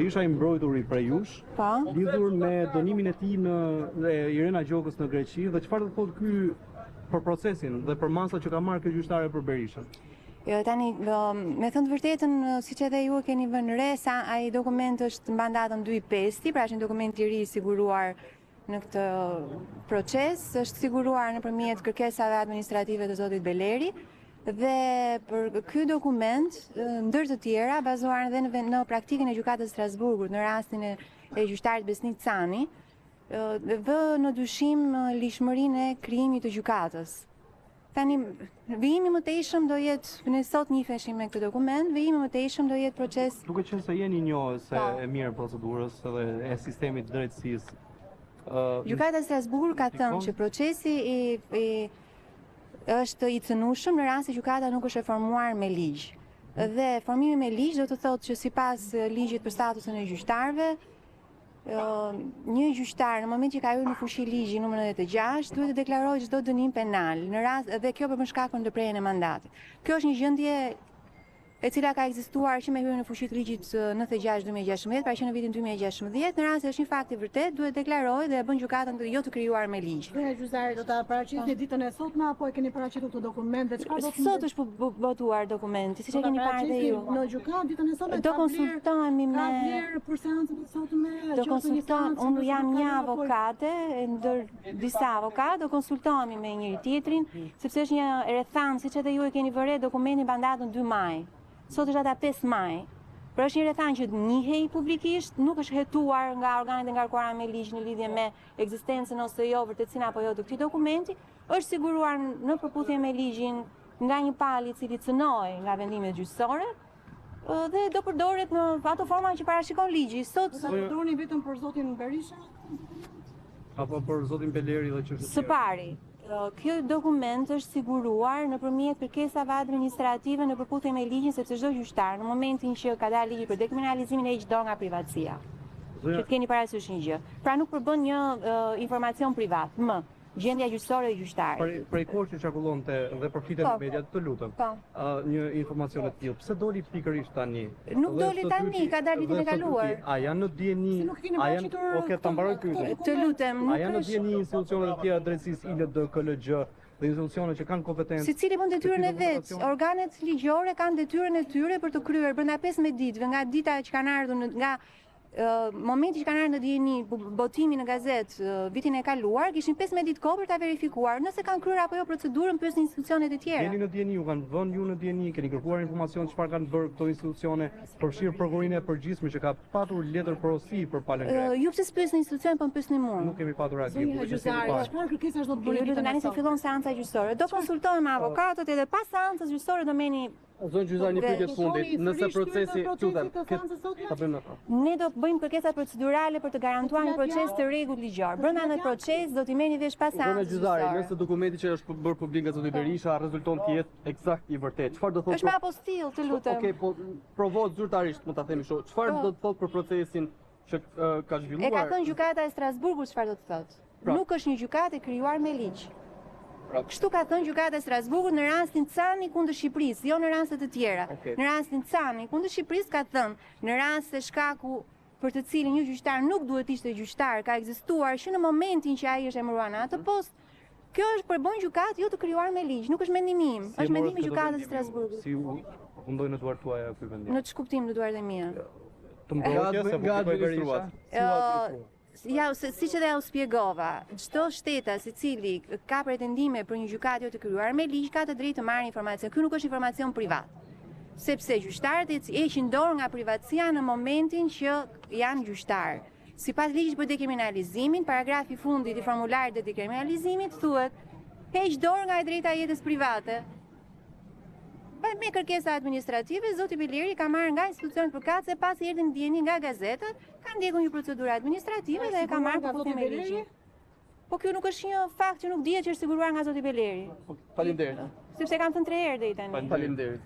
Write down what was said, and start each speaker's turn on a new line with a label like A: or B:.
A: Berisha i mbrojtur i prej jush, lidhur me dënimin e tij në Irena Gjokës në Greqi dhe çfarë do thotë ky për procesin dhe për masat që ka marrë kjo gjyqtare për Berishën?
B: Jo, tani, me thënë të vërtetën, siç edhe ju e keni vënë re, sa ai dokument është mban datën 2/5, pra është një dokument i ri siguruar në këtë proces, është siguruar nëpërmjet kërkesave administrative të zotit Beleri. Dhe për ky dokument, ndër të tjera, bazuar edhe në praktikën e gjykatës Strasburgut në rastin e gjyqtarit Besnik Cani, vë në dyshim lishmërinë e krijimit të gjykatës. Tani, vijimi më tejshëm do jetë, ne sot njiheshim me këtë dokument, vijimi më tejshëm do jetë proces.
A: Duke qenë se jeni njohës e mirë procedurës edhe e sistemit drejtësisë.
B: Gjykata e Strasburgut ka thënë që procesi është i cënueshëm në rast se gjykata nuk është e formuar me ligj. Dhe formimi me ligj do të thotë që sipas ligjit për statusin e gjyqtarëve, një gjyqtar në moment që ka hyrë në fushi ligji numër 96 duhet të deklarojë çdo dënim penal në rast dhe kjo për shkakun të ndërprerjen e mandatit. Kjo është një gjendje e cila ka ekzistuar që me hyrjen në fushit ligjit 96/2016, pra që në vitin 2016, në rast se është një fakt i vërtet, duhet deklarojë dhe e bën gjykatën jo të krijuar me ligj.
C: Gjyqtari do ta paraqitni ditën e sotme apo e keni paraqitur këtë dokument dhe çfarë do të
B: Sot është votuar dokumenti, siç e keni parë dhe ju.
C: Në gjykatë ditën e sotme
B: do konsultohemi me
C: për seancën e sotme.
B: Do konsultohem, unë jam një avokate, ndër disa avokatë, do konsultohemi me njëri tjetrin, sepse është një rrethan, siç edhe ju e keni vënë dokumenti mban datën 2 maj. Sot është data 5 maj. Pra është një rrethan që njihej publikisht, nuk është hetuar nga organet e ngarkuara me ligj në lidhje me ekzistencën ose jo, vërtetësinë apo jo të këtij dokumenti, është siguruar në përputhje me ligjin nga një palë i cili cënohej nga vendimet gjyqësore dhe do përdoret në ato forma që parashikon ligji. Sot
C: droni vetëm për zotin Berisha
A: apo për zotin Beleri dhe çështjet.
B: Së pari, kjo dokument është siguruar nëpërmjet kërkesave administrative në përputhje me ligjin, sepse çdo gjyqtar në momentin që ka dalë ligji për dekriminalizimin e heq dorë nga privatësia. Që të keni parasysh një gjë. Pra nuk përbën një informacion privat, gjendja gjyqësore e gjyqtarit.
A: Prej kohë që çarkullonte dhe përfitet në media, të lutem. Një informacion të tillë. Pse doli pikërisht tani?
B: Nuk doli tani, ka dalë vitin e kaluar.
A: A janë në dieni? Okej, ta mbaroj pyetjen.
B: Të lutem,
A: A janë në dieni institucionet e tjera drejtësisë ILD, KLG dhe institucionet që kanë kompetencë?
B: Secili bën detyrën e vet. Organet ligjore kanë detyrën e tyre për të kryer brenda 15 ditëve nga dita që kanë ardhur nga momenti që kanë ardhur në dieni botimi në gazetë vitin e kaluar, kishin 15 ditë kohë për ta verifikuar nëse kanë kryer apo jo procedurën pyes institucionet e tjera.
A: Jeni në dieni, ju kanë vënë ju në dieni, keni kërkuar informacion çfarë kanë bërë këto institucione, përfshirë prokurorinë e përgjithshme që ka patur letër porosi për palën grek.
B: Ju pse s'pyesni institucionin, po m'pyesni mua?
A: Nuk kemi patur asgjë.
C: Çfarë kërkesash do të bëni ditën
B: tani se fillon seanca gjyqësore. Do konsultohem me avokatët edhe pas seancës gjyqësore do meni.
A: Zonë gjyqtar, një pyetje të fundit, nëse procesi,
B: ne do bëjmë kërkesa procedurale për të garantuar një proces të rregullt ligjor. Brenda në proces do t'i merrni vesh pas seancës.
A: Zonë gjyqtare, nëse dokumenti që është bërë publik nga zoti Berisha rezulton të jetë eksakt i vërtetë, çfarë do thotë?
B: Është me apostill, të lutem.
A: Okej, po provohet zyrtarisht, mund ta themi kështu. Çfarë do të thotë për procesin që ka zhvilluar?
B: E ka thënë gjykata e Strasburgut çfarë do të thotë. Nuk është një gjykatë e krijuar me ligj. Kështu ka thënë gjykata e Strasburgut në rastin Cani kundër Shqipërisë, jo në raste të tjera. Në rastin Cani kundër Shqipërisë ka thënë, në rast se shkaku për të cilin një gjyqtar nuk duhet ishte gjyqtar ka ekzistuar që në momentin që ai është emëruar në atë post, kjo është përbën gjykatë jo të krijuar me ligj, nuk është mendim im, është mendim i gjykatës së Strasburgut.
A: Si mundoj në duart tuaja ky vendim?
B: Në ç'kuptim në duart e mia?
A: Të mbrojtjes apo të Berisha?
B: Ja, siç edhe u shpjegova, çdo shtetas i cili ka pretendime për një gjykatë jo të krijuar me ligj ka të drejtë të marrë informacion. Ky nuk është informacion privat. Sepse gjyqtarët heqin dorë nga privatësia në momentin që janë gjyqtar. Sipas ligjit për dekriminalizimin, paragrafi i fundit i formularit të dekriminalizimit thuhet: heq dorë nga e drejta e jetës private. Me kërkesa administrative, zoti Beleri ka marrë nga institucionet përkatëse pasi erdhi në dieni nga gazetat, ka ndjekur një procedurë administrative dhe e ka marrë përputhje me ligjin. Po kjo nuk është një fakt që nuk dihet që është siguruar nga zoti Beleri.
A: Faleminderit.
B: Sepse kam thënë 3 herë deri tani.
A: Faleminderit.